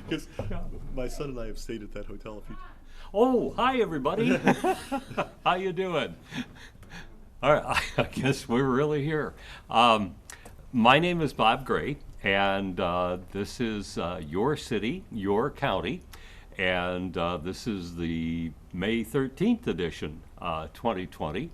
Because my son and I have stayed at that hotel a few times. Oh, hi everybody. How you doing? All right, I guess we're really here. My name is Bob Gray, and this is your city, your county, and this is the May 13th edition, 2020.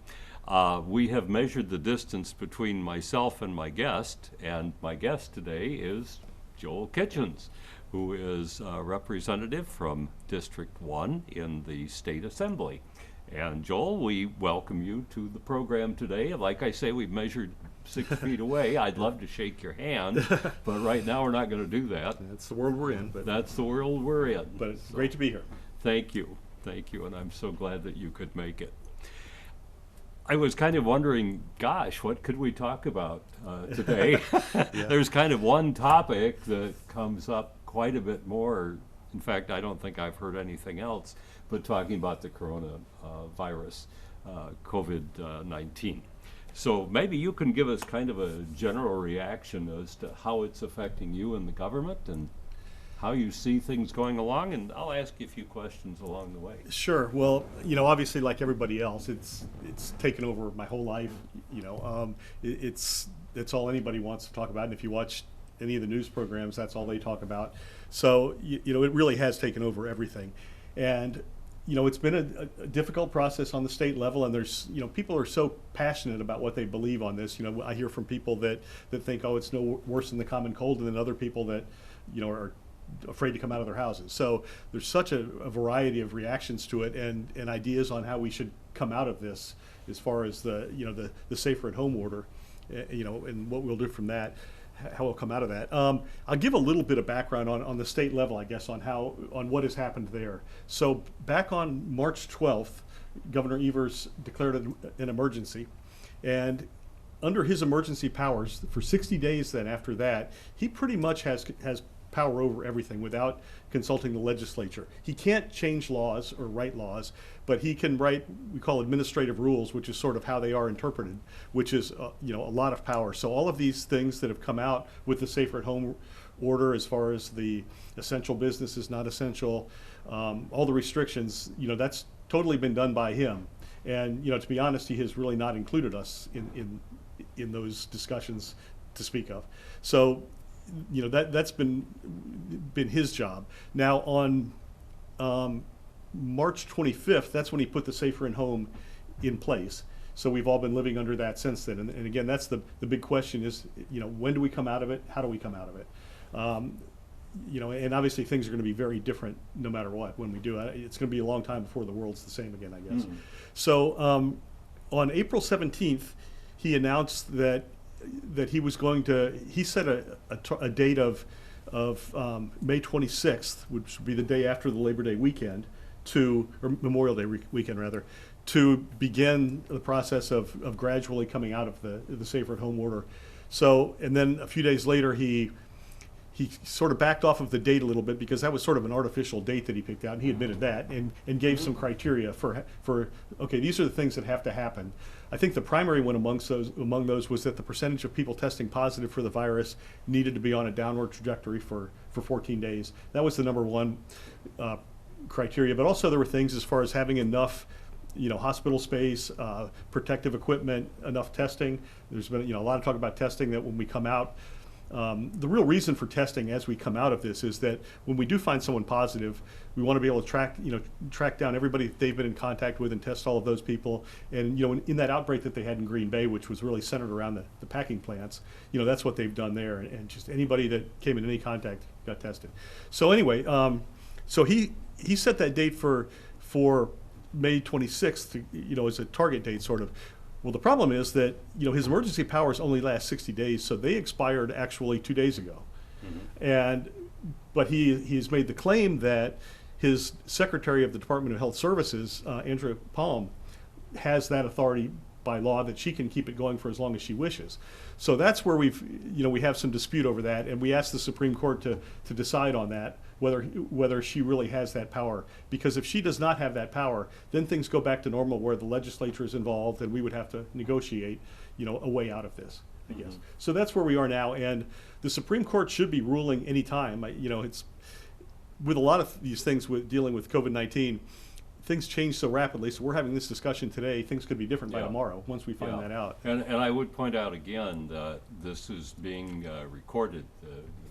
We have measured the distance between myself and my guest today is Joel Kitchens, who is a representative from District 1 in the State Assembly. And Joel, we welcome you to the program today. Like I say, we've measured 6 feet away. I'd love to shake your hand, but right now we're not going to do that. That's the world we're in. But That's the world we're in. But it's great to be here. Thank you, and I'm so glad that you could make it. I was kind of wondering, gosh, what could we talk about today? There's kind of one topic that comes up quite a bit more. In fact, I don't think I've heard anything else but talking about the coronavirus, COVID-19. So maybe you can give us kind of a general reaction as to how it's affecting you and the government and how you see things going along, and I'll ask you a few questions along the way. Sure. Well, obviously, like everybody else, it's taken over my whole life. It's all anybody wants to talk about. And if you watch any of the news programs, that's all they talk about. So, it really has taken over everything. And, it's been a difficult process on the state level. And there's, people are so passionate about what they believe on this. I hear from people that think, oh, it's no worse than the common cold, and then other people that, are afraid to come out of their houses. So there's such a variety of reactions to it and ideas on how we should come out of this as far as the safer at home order, and what we'll do from that, how we'll come out of that. I'll give a little bit of background on the state level, I guess, on what has happened there. So back on March 12th, Governor Evers declared an emergency, and under his emergency powers for 60 days then after that, he pretty much has power over everything without consulting the legislature. He can't change laws or write laws, but he can write, we call administrative rules, which is sort of how they are interpreted, which is a lot of power. So all of these things that have come out with the safer at home order, as far as the essential business is not essential, all the restrictions, that's totally been done by him. And to be honest, he has really not included us in those discussions to speak of. So that's been his job. Now on March 25th, that's when he put the Safer at Home in place. So we've all been living under that since then. And again, that's the big question is, when do we come out of it? How do we come out of it? And obviously things are going to be very different no matter what when we do it. It's going to be a long time before the world's the same again, I guess. Mm-hmm. So on April 17th, he announced that he was going to, he set a date of May 26th, which would be the day after the Labor Day weekend, or Memorial Day weekend rather, to begin the process of gradually coming out of the safer at home order. So, and then a few days later, he sort of backed off of the date a little bit because that was sort of an artificial date that he picked out, and he admitted that, and gave some criteria for okay, these are the things that have to happen. I think the primary one among those was that the percentage of people testing positive for the virus needed to be on a downward trajectory for 14 days. That was the number one criteria. But also there were things as far as having enough, hospital space, protective equipment, enough testing. There's been a lot of talk about testing, that when we come out. The real reason for testing as we come out of this is that when we do find someone positive, we want to be able to track down everybody that they've been in contact with and test all of those people. And in that outbreak that they had in Green Bay, which was really centered around the packing plants, that's what they've done there. And just anybody that came in any contact got tested. So anyway, so he set that date for May 26th, as a target date, sort of. Well, the problem is that his emergency powers only last 60 days, so they expired actually 2 days ago. Mm-hmm. But he's made the claim that his Secretary of the Department of Health Services, Andrea Palm, has that authority by law that she can keep it going for as long as she wishes. So that's where we have some dispute over that, and we asked the Supreme Court to decide on that, whether she really has that power. Because if she does not have that power, then things go back to normal where the legislature is involved, and we would have to negotiate, a way out of this. I guess. So that's where we are now, and the Supreme Court should be ruling any time. It's with a lot of these things with dealing with COVID-19, things change so rapidly. So we're having this discussion today. Things could be different by tomorrow once we find that out. And I would point out again that this is being recorded.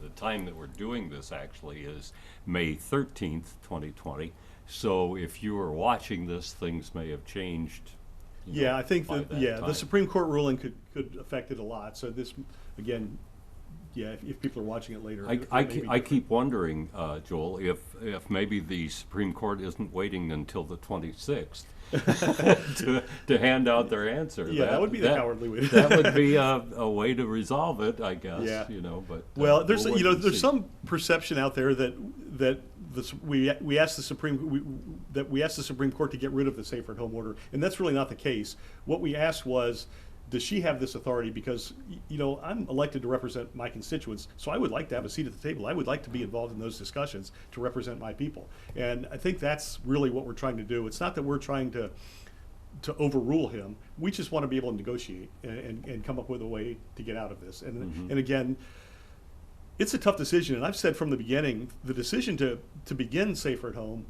The time that we're doing this actually is May 13th, 2020. So if you were watching this, things may have changed. I think by that that the time. Supreme Court ruling could affect it a lot. So this, again, if people are watching it later, it may be I different. keep wondering, Joel, if maybe the Supreme Court isn't waiting until the 26th to hand out their answer. Yeah, that would be the cowardly way. That would be a way to resolve it, I guess. Yeah. But well, there's we'll wait and there's see. some perception out there that we asked the Supreme Court to get rid of the safer at home order, and that's really not the case. What we asked was, does she have this authority? Because I'm elected to represent my constituents, so I would like to have a seat at the table. I would like to be involved in those discussions to represent my people, and I think that's really what we're trying to do. It's not that we're trying to overrule him. We just want to be able to negotiate and come up with a way to get out of this. And again, it's a tough decision, and I've said from the beginning, the decision to begin safer at home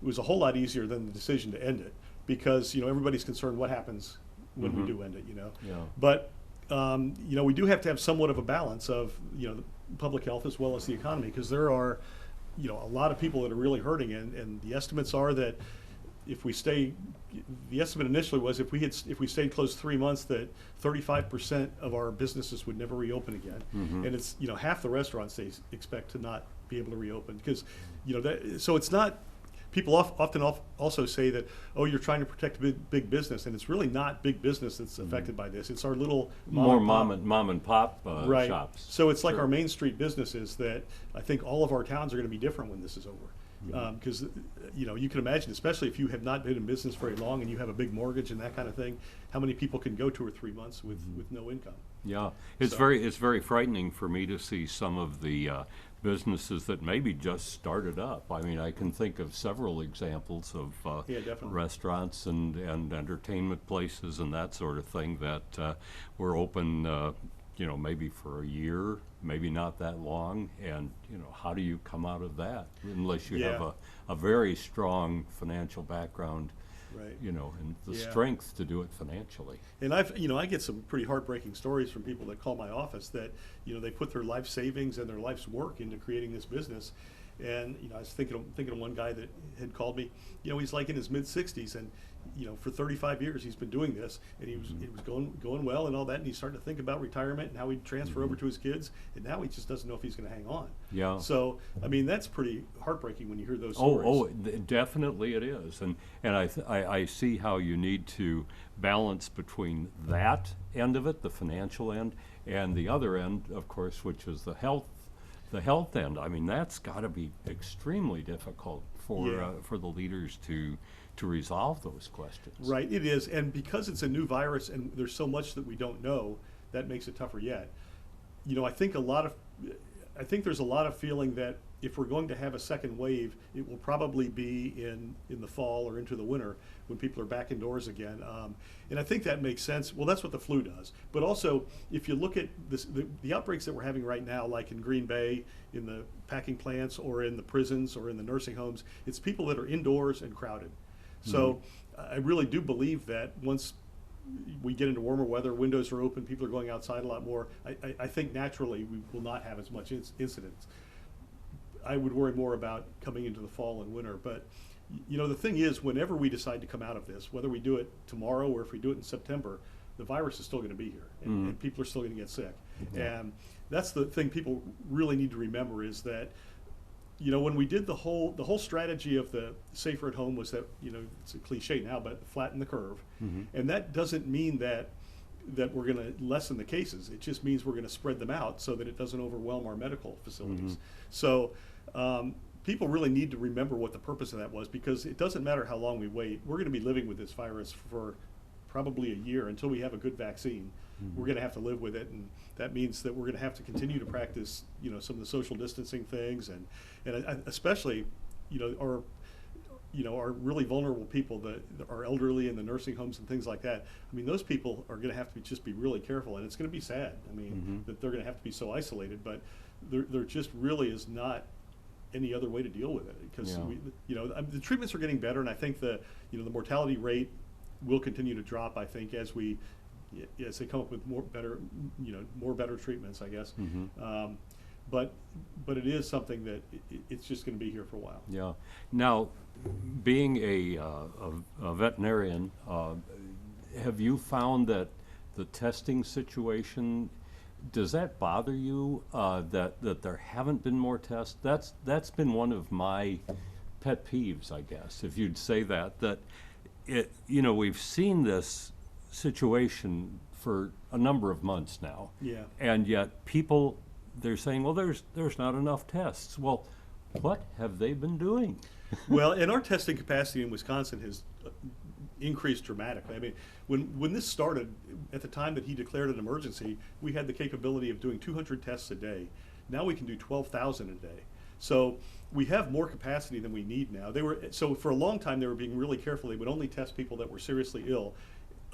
was a whole lot easier than the decision to end it, because everybody's concerned what happens when we do end it. Yeah. But we do have to have somewhat of a balance of the public health as well as the economy, because there are a lot of people that are really hurting, and the estimates are that if we stay, the estimate initially was if we stayed closed 3 months, that 35% of our businesses would never reopen again, and it's half the restaurants they expect to not be able to reopen, because so it's not. People often also say that, oh, you're trying to protect big business, and it's really not big business that's affected by this. It's our little mom and pop right. shops. So it's like Sure. our Main Street businesses that I think all of our towns are going to be different when this is over. Because you can imagine, especially if you have not been in business very long and you have a big mortgage and that kind of thing, how many people can go 2 or 3 months with no income? Yeah, it's very frightening for me to see some of the businesses that maybe just started up. I mean, I can think of several examples of definitely. restaurants and entertainment places and that sort of thing that were open, maybe for a year, maybe not that long. And how do you come out of that unless you have a very strong financial background? Right. And the strength to do it financially. And I get some pretty heartbreaking stories from people that call my office that, they put their life savings and their life's work into creating this business. And, I was thinking of one guy that had called me, he's like in his mid-60s, and, for 35 years he's been doing this, and it was going well and all that, and he's starting to think about retirement and how he'd transfer over to his kids, and now he just doesn't know if he's going to hang on. Yeah. So, I mean, that's pretty heartbreaking when you hear those stories. Definitely it is, and I see how you need to balance between that end of it, the financial end, and the other end, of course, which is the health end. I mean, that's got to be extremely difficult for the leaders to resolve those questions. Right, it is, and because it's a new virus and there's so much that we don't know, that makes it tougher yet. I think there's a lot of feeling that if we're going to have a second wave, it will probably be in the fall or into the winter when people are back indoors again. And I think that makes sense. Well, that's what the flu does. But also, if you look at the outbreaks that we're having right now, like in Green Bay, in the packing plants, or in the prisons, or in the nursing homes, it's people that are indoors and crowded. So I really do believe that once we get into warmer weather, windows are open, people are going outside a lot more, I think naturally we will not have as much incidents. I would worry more about coming into the fall and winter. But the thing is, whenever we decide to come out of this, whether we do it tomorrow or if we do it in September, the virus is still going to be here, and people are still going to get sick. And that's the thing people really need to remember, is that when we did the whole strategy of the safer at home was that, it's a cliche now, but flatten the curve. And that doesn't mean that we're going to lessen the cases. It just means we're going to spread them out so that it doesn't overwhelm our medical facilities. So people really need to remember what the purpose of that was, because it doesn't matter how long we wait. We're going to be living with this virus for probably a year until we have a good vaccine. We're going to have to live with it, and that means that we're going to have to continue to practice, some of the social distancing things, and especially, are really vulnerable people that are elderly in the nursing homes and things like that. I mean, those people are going to have to just be really careful, and it's going to be sad. I mean, that they're going to have to be so isolated, but there just really is not any other way to deal with it, because the treatments are getting better, and I think the mortality rate will continue to drop. I think as they come up with more better treatments, I guess. But it is something that it's just going to be here for a while. Yeah. Now, being a veterinarian, have you found that the testing situation, does that bother you, that there haven't been more tests? That's been one of my pet peeves, I guess, if you'd say that we've seen this situation for a number of months now. Yeah. And yet people, they're saying, well, there's not enough tests. Well, what have they been doing? Well, and our testing capacity in Wisconsin has increased dramatically. I mean, when this started, at the time that he declared an emergency, we had the capability of doing 200 tests a day. Now we can do 12,000 a day. So we have more capacity than we need now. So for a long time they were being really careful. They would only test people that were seriously ill.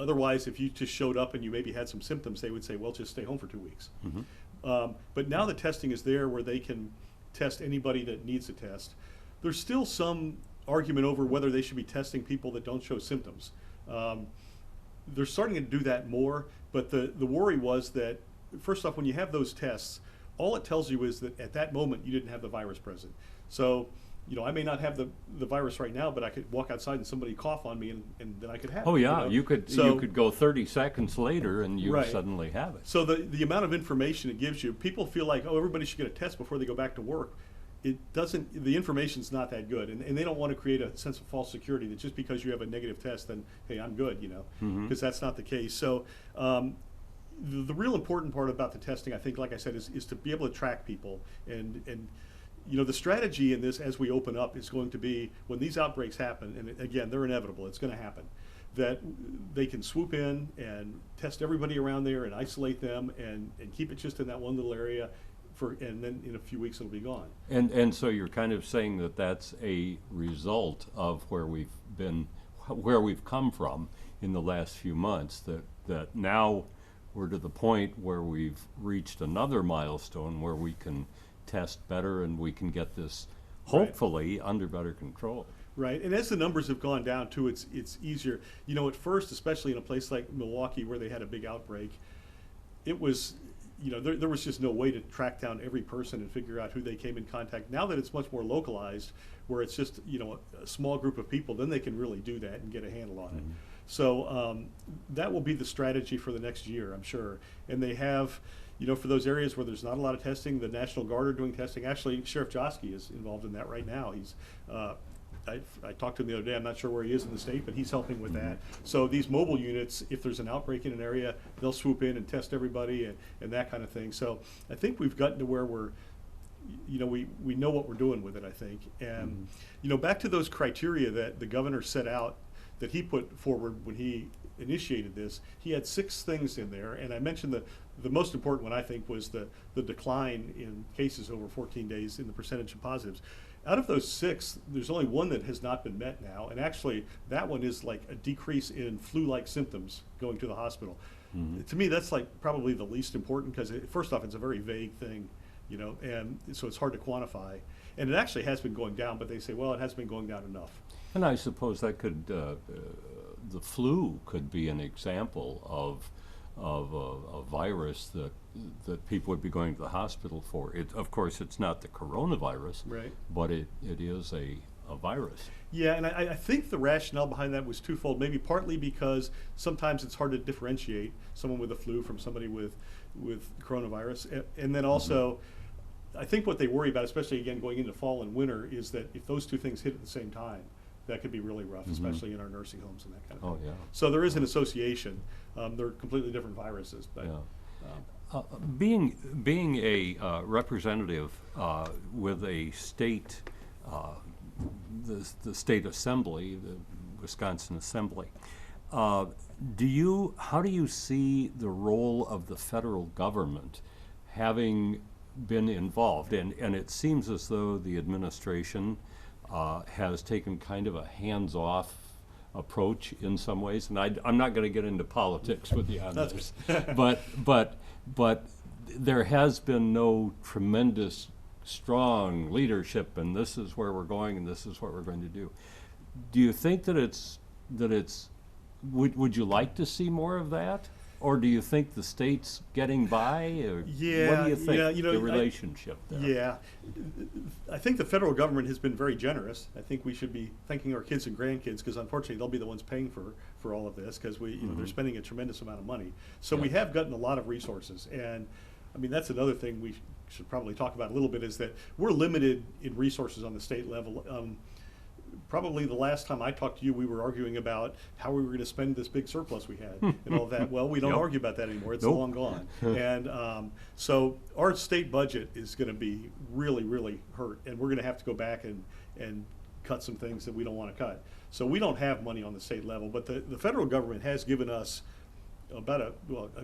Otherwise, if you just showed up and you maybe had some symptoms, they would say, well, just stay home for 2 weeks. But now the testing is there where they can test anybody that needs a test. There's still some argument over whether they should be testing people that don't show symptoms. They're starting to do that more, but the worry was that, first off, when you have those tests, all it tells you is that at that moment you didn't have the virus present. So, I may not have the virus right now, but I could walk outside and somebody cough on me, and then I could have it. Oh yeah, you could go 30 seconds later and you suddenly have it. So the amount of information it gives you, people feel like, oh, everybody should get a test before they go back to work. It doesn't. The information's not that good, and they don't want to create a sense of false security that just because you have a negative test, then hey, I'm good, because that's not the case. So the real important part about the testing, I think, like I said, is to be able to track people, and the strategy in this as we open up is going to be when these outbreaks happen, and again, they're inevitable, it's going to happen, that they can swoop in and test everybody around there and isolate them and keep it just in that one little area, and then in a few weeks it'll be gone. And so you're kind of saying that that's a result of where we've come from in the last few months, that now we're to the point where we've reached another milestone where we can test better and we can get this hopefully under better control. Right, and as the numbers have gone down too, it's easier. At first, especially in a place like Milwaukee where they had a big outbreak, it was, there was just no way to track down every person and figure out who they came in contact. Now that it's much more localized, where it's just, a small group of people, then they can really do that and get a handle on it. So that will be the strategy for the next year, I'm sure. And they have, for those areas where there's not a lot of testing, the National Guard are doing testing. Actually, Sheriff Joski is involved in that right now. He's I talked to him the other day. I'm not sure where he is in the state, but he's helping with that. So these mobile units, if there's an outbreak in an area, they'll swoop in and test everybody and that kind of thing. So I think we've gotten to where we're, we know what we're doing with it, I think. And, back to those criteria that the governor set out, that he put forward when he initiated this, he had 6 things in there. And I mentioned the most important one, I think, was the decline in cases over 14 days in the percentage of positives. Out of those 6, there's only one that has not been met now, and actually that one is like a decrease in flu-like symptoms going to the hospital. To me, that's like probably the least important, because first off, it's a very vague thing, and so it's hard to quantify. And it actually has been going down, but they say, well, it hasn't been going down enough. And I suppose that could, the flu could be an example of a virus that people would be going to the hospital for. Of course, it's not the coronavirus, right, but it is a virus. Yeah, and I think the rationale behind that was twofold. Maybe partly because sometimes it's hard to differentiate someone with the flu from somebody with coronavirus, and then also, I think what they worry about, especially again going into fall and winter, is that if those two things hit at the same time, that could be really rough, especially in our nursing homes and that kind of thing. Yeah. So there is an association. They're completely different viruses, but being a representative with a state, the state assembly, the Wisconsin Assembly, how do you see the role of the federal government having been involved? And it seems as though the administration has taken kind of a hands-off approach in some ways, and I'm not going to get into politics with you on this, but there has been no tremendous strong leadership, and this is where we're going, and this is what we're going to do. Do you think that it's would you like to see more of that? Or do you think the state's getting by? Or Yeah, what do you think, yeah, you know, the relationship there? Yeah, I think the federal government has been very generous. I think we should be thanking our kids and grandkids, because unfortunately they'll be the ones paying for all of this, because we, you know, they're spending a tremendous amount of money. So we have gotten a lot of resources, and I mean that's another thing we should probably talk about a little bit, is that we're limited in resources on the state level. Probably the last time I talked to you, we were arguing about how we were going to spend this big surplus we had and all that. Well, we don't Yep. argue about that anymore. It's Nope. long gone. And so our state budget is going to be really, really hurt, and we're going to have to go back and cut some things that we don't want to cut. So we don't have money on the state level, but the federal government has given us about a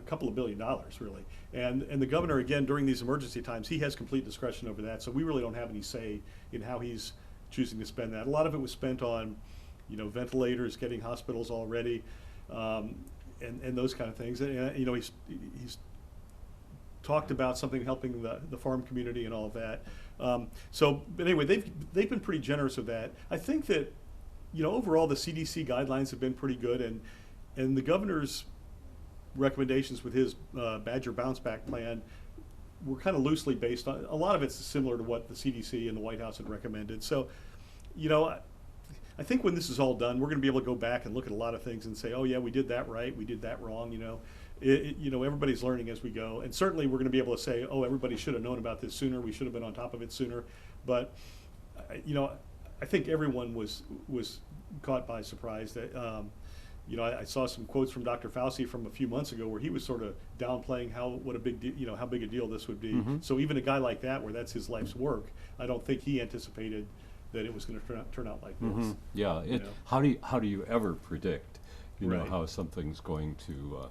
couple of $1 billion, really. And the governor, again, during these emergency times, he has complete discretion over that. So we really don't have any say in how he's choosing to spend that. A lot of it was spent on, you know, ventilators, getting hospitals all ready, and those kind of things. And you know, he's talked about something helping the farm community and all of that. But anyway, they've been pretty generous with that. I think that, you know, overall the CDC guidelines have been pretty good, and the governor's recommendations with his Badger Bounce Back plan were kind of loosely based on, a lot of it's similar to what the CDC and the White House had recommended. So, you know, I think when this is all done, we're going to be able to go back and look at a lot of things and say, oh yeah, we did that right, we did that wrong. You know, you know, everybody's learning as we go, and certainly we're going to be able to say, oh, everybody should have known about this sooner. We should have been on top of it sooner. But, you know, I think everyone was caught by surprise. That you know, I saw some quotes from Dr. Fauci from a few months ago where he was sort of downplaying how big a deal this would be. So even a guy like that, where that's his life's work, I don't think he anticipated that it was going to turn out like this. Yeah. You know? How do you ever predict, you know, Right. how something's going to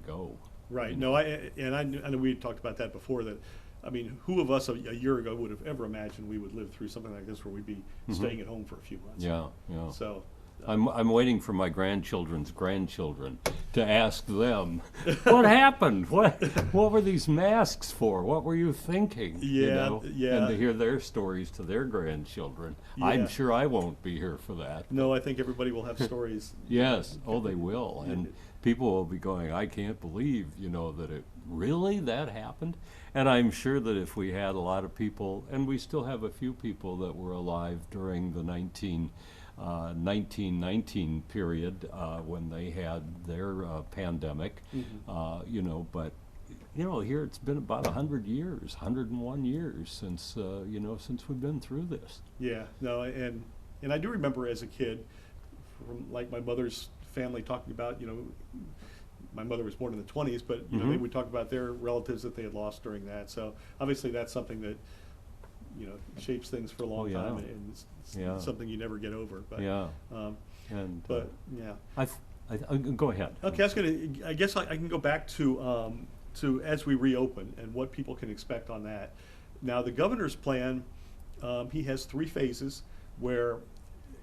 go? Right. No, I know we talked about that before. That, I mean, who of us a year ago would have ever imagined we would live through something like this, where we'd be staying at home for a few months? Yeah. Yeah. So. I'm waiting for my grandchildren's grandchildren to ask them, what happened? What were these masks for? What were you thinking? You Yeah, know? yeah. And to hear their stories to their grandchildren. Yeah. I'm sure I won't be here for that. No, I think everybody will have stories. Yes. Oh, they will. And people will be going, I can't believe, you know, that it really that happened. And I'm sure that if we had a lot of people, and we still have a few people that were alive during the 1919 period when they had their pandemic, you know, but you know, here it's been about 100 years, 101 years since you know, since we've been through this. Yeah, no, and I do remember as a kid, from like my mother's family talking about, you know, my mother was born in the 20s, but you know, they would talk about their relatives that they had lost during that. So obviously that's something that, you know, shapes things for a long time, and it's something you never get over. But but go ahead. Okay, I guess I can go back to as we reopen and what people can expect on that. Now the governor's plan, he has 3 phases where,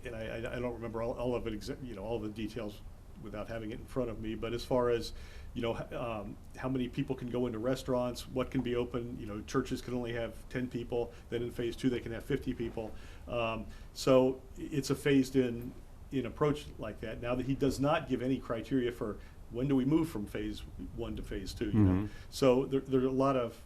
and I don't remember all of it, you know, all the details without having it in front of me. But as far as, you know, how many people can go into restaurants, what can be open, you know, churches can only have 10 people. Then in phase 2 they can have 50 people. So it's a phased in approach like that. Now that he does not give any criteria for when do we move from phase 1 to phase 2, you know. So there are a lot of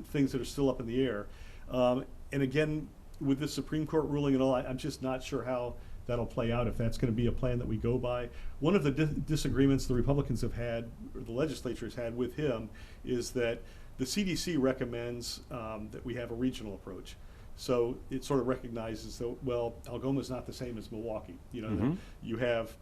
things that are still up in the air. And again, with the Supreme Court ruling and all, I'm just not sure how that'll play out, if that's going to be a plan that we go by. One of the disagreements the Republicans have had, or the legislature has had with him, is that the CDC recommends that we have a regional approach. So it sort of recognizes that, well, Algoma is not the same as Milwaukee. You know, you have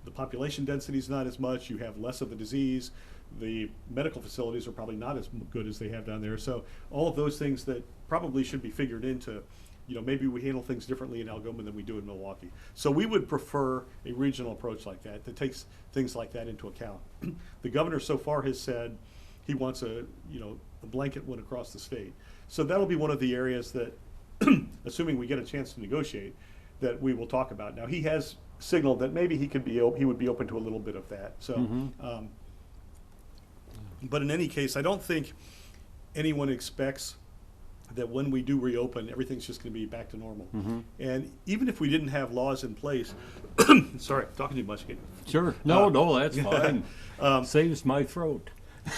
the population density is not as much, you have less of the disease, the medical facilities are probably not as good as they have down there. So all of those things that probably should be figured into, you know, maybe we handle things differently in Algoma than we do in Milwaukee. So we would prefer a regional approach like that takes things like that into account. The governor so far has said he wants a blanket one across the state. So that'll be one of the areas that assuming we get a chance to negotiate, that we will talk about. Now, he has signaled that maybe he would be open to a little bit of that. So, but in any case, I don't think anyone expects that when we do reopen, everything's just going to be back to normal. And even if we didn't have laws in place, sorry, talking too much again. Sure. No, that's fine. Saves my throat.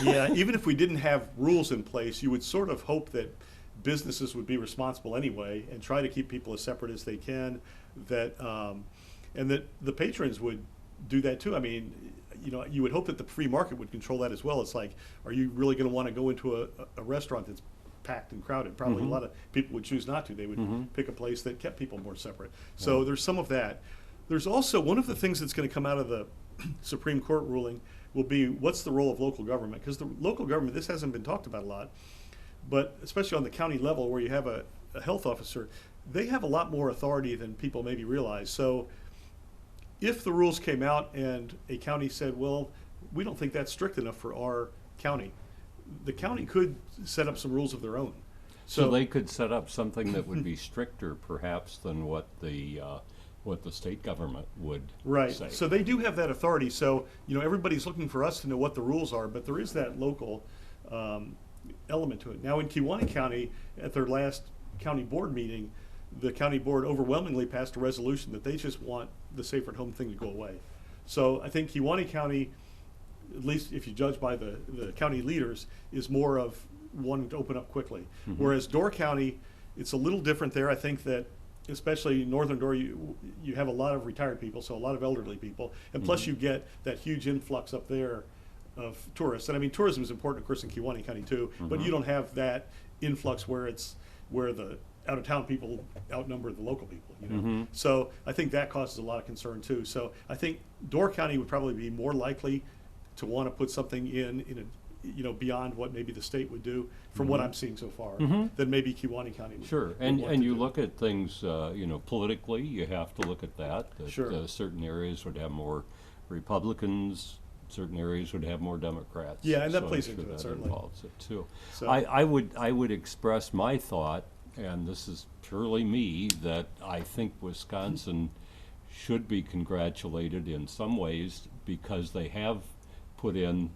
Yeah, even if we didn't have rules in place, you would sort of hope that businesses would be responsible anyway and try to keep people as separate as they can. That and that the patrons would do that too. I mean, you would hope that the free market would control that as well. It's like, are you really going to want to go into a restaurant that's packed and crowded? Probably a lot of people would choose not to. They would pick a place that kept people more separate. So there's some of that. There's also one of the things that's going to come out of the Supreme Court ruling will be what's the role of local government? Because the local government, this hasn't been talked about a lot, but especially on the county level where you have a health officer, they have a lot more authority than people maybe realize. So if the rules came out and a county said, well, we don't think that's strict enough for our county, the county could set up some rules of their own. So they could set up something that would be stricter perhaps than what the state government would say. So they do have that authority. So, everybody's looking for us to know what the rules are, but there is that local element to it. Now, in Kewaunee County, at their last county board meeting, the county board overwhelmingly passed a resolution that they just want the safer at home thing to go away. So I think Kewaunee County, at least if you judge by the county leaders, is more of wanting to open up quickly. Whereas Door County, it's a little different there. I think that especially northern Door, you have a lot of retired people, so a lot of elderly people, and plus you get that huge influx up there of tourists. And I mean, tourism is important, of course, in Kewaunee County too, but you don't have that influx where the out-of-town people outnumber the local people. So I think that causes a lot of concern too. So I think Door County would probably be more likely to want to put something in a beyond what maybe the state would do, from what I'm seeing so far, than maybe Kewaunee County would. Sure, and you look at things, politically, you have to look at that. Sure. Certain areas would have more Republicans, certain areas would have more Democrats. Yeah, and that so plays I'm into sure it, that certainly. involves it too. So I would express my thought, and this is purely me, that I think Wisconsin should be congratulated in some ways because they have put in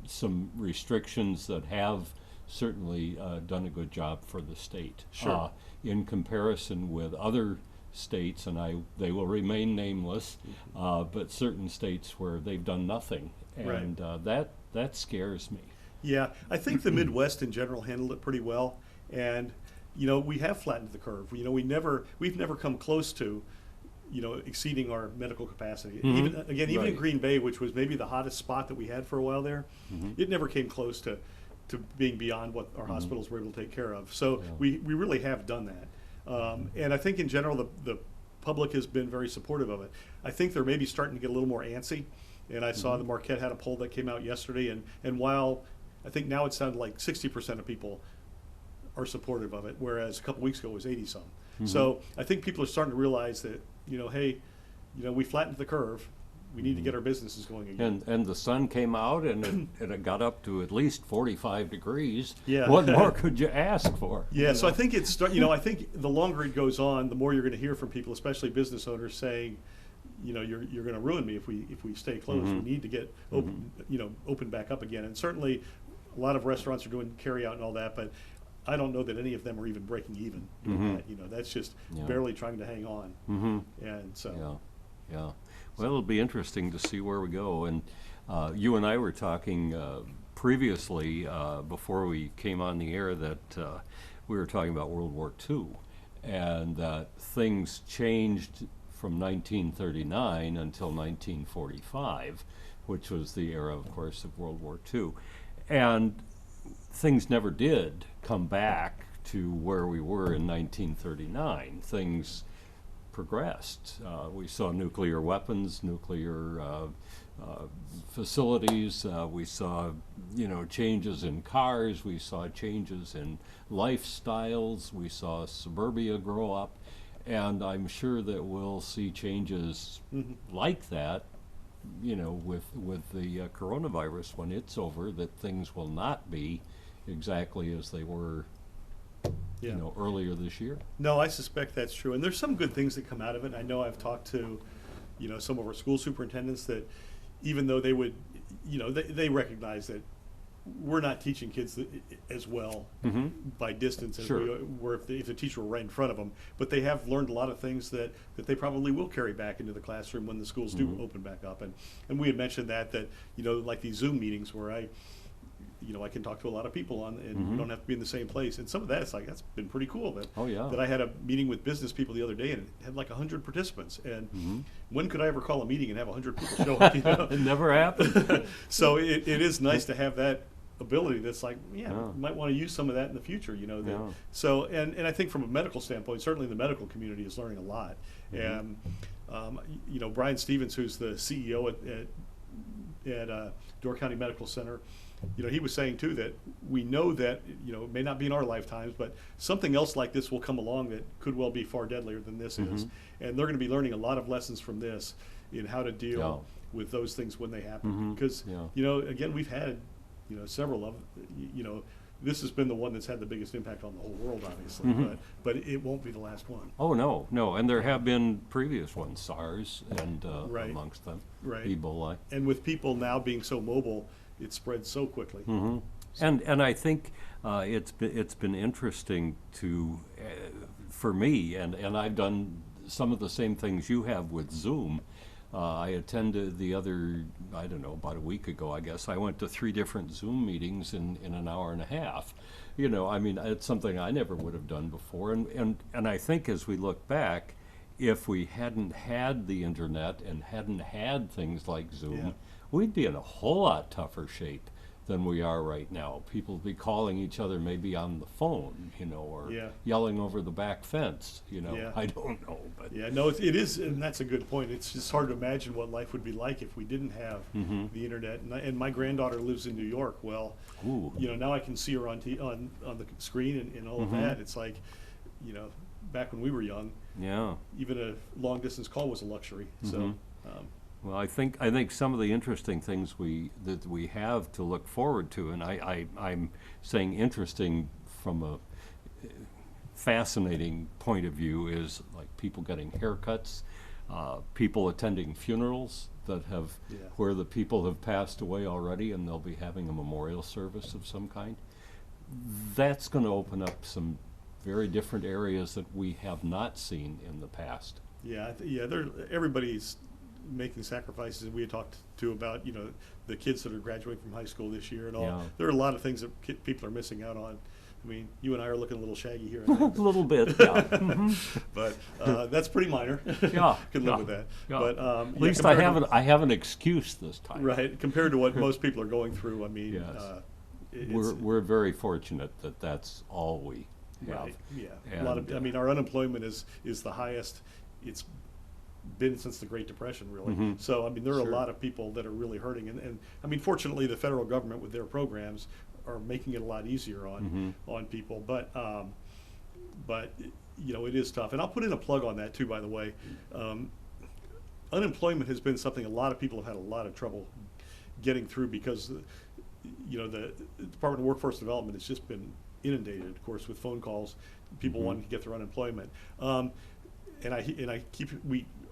some restrictions that have certainly done a good job for the state. Sure. In comparison with other states, and they will remain nameless, but certain states where they've done nothing, and that scares me. Yeah, I think the Midwest in general handled it pretty well, and we have flattened the curve. We've never come close to exceeding our medical capacity. Even in Green Bay, which was maybe the hottest spot that we had for a while there, it never came close to being beyond what our hospitals were able to take care of. So we really have done that. And I think in general the public has been very supportive of it. I think they're maybe starting to get a little more antsy. And I saw the Marquette had a poll that came out yesterday, and while I think now it sounded like 60% of people are supportive of it, whereas a couple weeks ago it was 80-some. So I think people are starting to realize that, hey, we flattened the curve. We need to get our businesses going again. And the sun came out, and it got up to at least 45 degrees. Yeah. What more could you ask for? Yeah, so I think I think the longer it goes on, the more you're going to hear from people, especially business owners, saying, you're going to ruin me if we stay closed. We need to get open back up again. And certainly, a lot of restaurants are doing carry out and all that, but I don't know that any of them are even breaking even. That's just barely trying to hang on. And so. Yeah. Well, it'll be interesting to see where we go. And you and I were talking previously, before we came on the air, that we were talking about World War II, and that things changed from 1939 until 1945, which was the era, of course, of World War II. And things never did come back to where we were in 1939. Things progressed. We saw nuclear weapons, nuclear facilities. We saw, changes in cars. We saw changes in lifestyles. We saw suburbia grow up, and I'm sure that we'll see changes like that. With the coronavirus when it's over, that things will not be exactly as they were Yeah. earlier this year. No, I suspect that's true, and there's some good things that come out of it. I know I've talked to, some of our school superintendents that, even though they would, they recognize that we're not teaching kids as well by distance as Sure. we were if the teacher were right in front of them. But they have learned a lot of things that they probably will carry back into the classroom when the schools do open back up. And we had mentioned that like these Zoom meetings where I can talk to a lot of people on, and we don't have to be in the same place. And some of that's been pretty cool. That I had a meeting with business people the other day, and it had like 100 participants. And when could I ever call a meeting and have 100 people show up? It never happened. So it is nice to have that ability. That's like, you might want to use some of that in the future. So and I think from a medical standpoint, certainly the medical community is learning a lot. And Brian Stevens, who's the CEO at Door County Medical Center, he was saying too that we know that it may not be in our lifetimes, but something else like this will come along that could well be far deadlier than this is, and they're going to be learning a lot of lessons from this in how to deal with those things when they happen. Because again, we've had several of this has been the one that's had the biggest impact on the whole world, obviously, but it won't be the last one. Oh no, and there have been previous ones, SARS and amongst them, Ebola, and with people now being so mobile, it spreads so quickly. And I think it's been interesting to for me, and I've done some of the same things you have with Zoom. I attended about a week ago, I guess. I went to 3 different Zoom meetings in an hour and a half. It's something I never would have done before. And I think as we look back, if we hadn't had the internet and hadn't had things like Zoom, we'd be in a whole lot tougher shape than we are right now. People be calling each other maybe on the phone, or yelling over the back fence, I don't know. But it is, and that's a good point. It's just hard to imagine what life would be like if we didn't have the internet. And my granddaughter lives in New York. Well, now I can see her on the screen and all of that. It's like, back when we were young, even a long distance call was a luxury. So. Well, I think some of the interesting things that we have to look forward to, and I'm saying interesting from a fascinating point of view, is like people getting haircuts, people attending funerals where the people have passed away already, and they'll be having a memorial service of some kind. That's going to open up some very different areas that we have not seen in the past. Everybody's making sacrifices. We had talked about the kids that are graduating from high school this year and all. There are a lot of things that people are missing out on. I mean, you and I are looking a little shaggy here. A little bit, but that's pretty minor. Can live with that. But at least I have an excuse this time. Right, compared to what most people are going through. I mean, we're very fortunate that that's all we have. Right. Yeah. And our unemployment is the highest it's been since the Great Depression, really. So there are a lot of people that are really hurting, and fortunately the federal government with their programs are making it a lot easier on people, but it is tough. And I'll put in a plug on that too, by the way. Unemployment has been something a lot of people have had a lot of trouble getting through because the Department of Workforce Development has just been inundated, of course, with phone calls, people wanting to get their unemployment.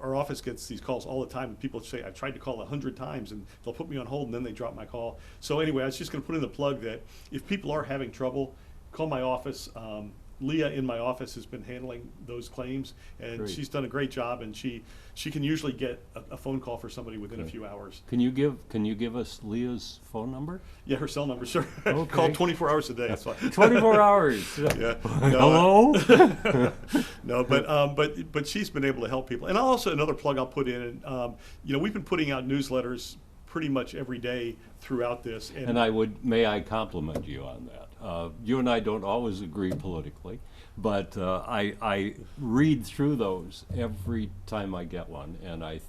Our office gets these calls all the time, and people say, I've tried to call 100 times, and they'll put me on hold, and then they drop my call. So anyway, I was just going to put in the plug that if people are having trouble, call my office. Leah in my office has been handling those claims, and she's done a great job, and she can usually get a phone call for somebody within a few hours. Can you give us Leah's phone number? Yeah, her cell number, sure. Call 24 hours a day. That's fine. 24 hours. Yeah. Hello. No, but she's been able to help people. And also another plug I'll put in. We've been putting out newsletters pretty much every day throughout this. And may I compliment you on that? You and I don't always agree politically, but I read through those every time I get one, and I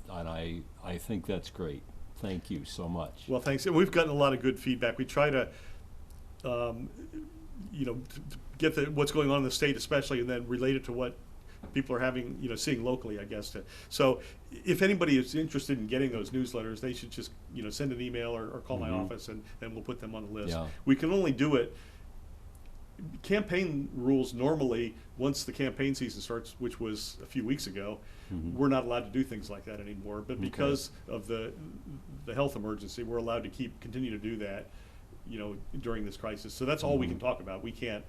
think that's great. Thank you so much. Well, thanks. And we've gotten a lot of good feedback. We try to, to get what's going on in the state, especially, and then relate it to what people are having, seeing locally, I guess. So if anybody is interested in getting those newsletters, they should just, send an email or call my office, and we'll put them on the list. Yeah. We can only do it campaign rules normally, once the campaign season starts, which was a few weeks ago, we're not allowed to do things like that anymore. But because of the health emergency, we're allowed to continue to do that, you know, during this crisis. So that's all we can talk about. I can't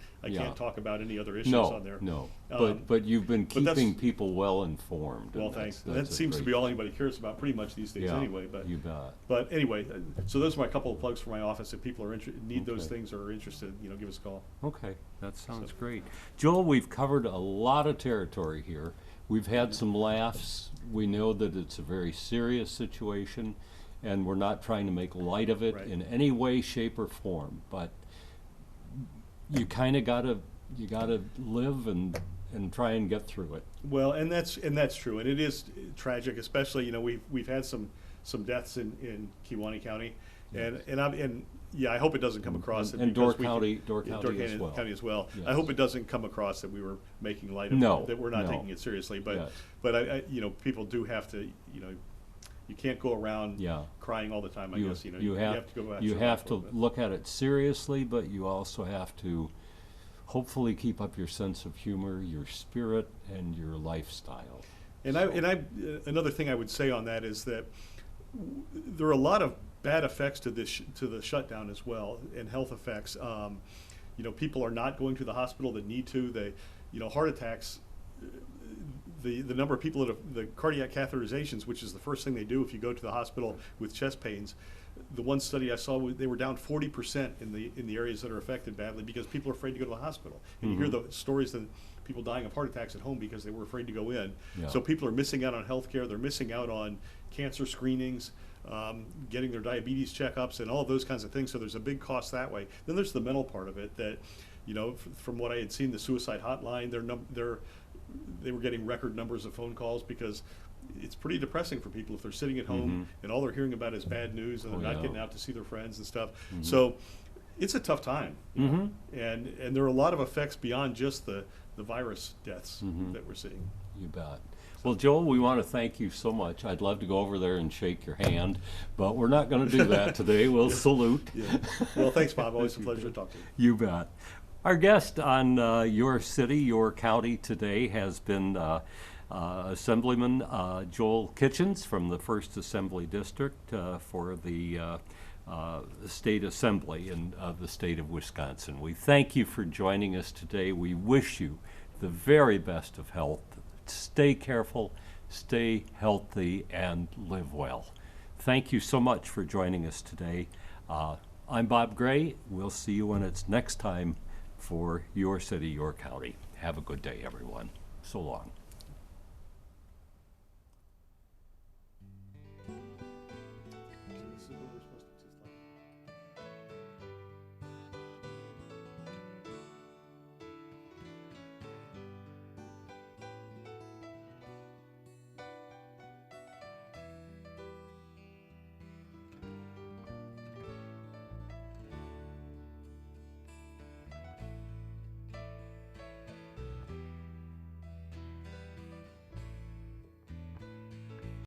talk about any other issues on there. No, but you've been keeping people well informed. Well, thanks. That seems to be all anybody cares about pretty much these days anyway. But you bet. But anyway, so those are my couple of plugs for my office. If people are need those things or are interested, you know, give us a call. Okay, that sounds great. Joel, we've covered a lot of territory here. We've had some laughs. We know that it's a very serious situation, and we're not trying to make light of it in any way, shape, or form. But you kind of gotta live and try and get through it. Well, and that's true, and it is tragic, especially, you know, we've had some deaths in Kewaunee County, and I hope it doesn't come across and Door County as well. Yes. I hope it doesn't come across that we were making light of it, that we're not taking it seriously. But I you know, people do have to, you know, you can't go around crying all the time. I guess, you know, you have to go out. You have to look at it seriously, but you also have to hopefully keep up your sense of humor, your spirit, and your lifestyle. And another thing I would say on that is that there are a lot of bad effects to the shutdown as well, and health effects. You know, people are not going to the hospital that need to. You know, heart attacks. The number of people that have the cardiac catheterizations, which is the first thing they do if you go to the hospital with chest pains. The one study I saw, they were down 40% in the areas that are affected badly because people are afraid to go to the hospital. And you hear the stories that people dying of heart attacks at home because they were afraid to go in. So people are missing out on health care. They're missing out on cancer screenings, getting their diabetes checkups, and all of those kinds of things. So there's a big cost that way. Then there's the mental part of it that, you know, from what I had seen, the suicide hotline, they were getting record numbers of phone calls because it's pretty depressing for people if they're sitting at home and all they're hearing about is bad news and they're not getting out to see their friends and stuff. So it's a tough time, you know? And there are a lot of effects beyond just the virus deaths that we're seeing. You bet. Well, Joel, we want to thank you so much. I'd love to go over there and shake your hand, but we're not going to do that today. We'll salute. Well, thanks, Bob. Always a pleasure to talk to you. You bet. Our guest on Your City, Your County today has been Assemblyman Joel Kitchens from the 1st Assembly District for the State Assembly of the state of Wisconsin. We thank you for joining us today. We wish you the very best of health. Stay careful, stay healthy, and live well. Thank you so much for joining us today. I'm Bob Gray. We'll see you when it's next time for Your City, Your County. Have a good day, everyone. So long.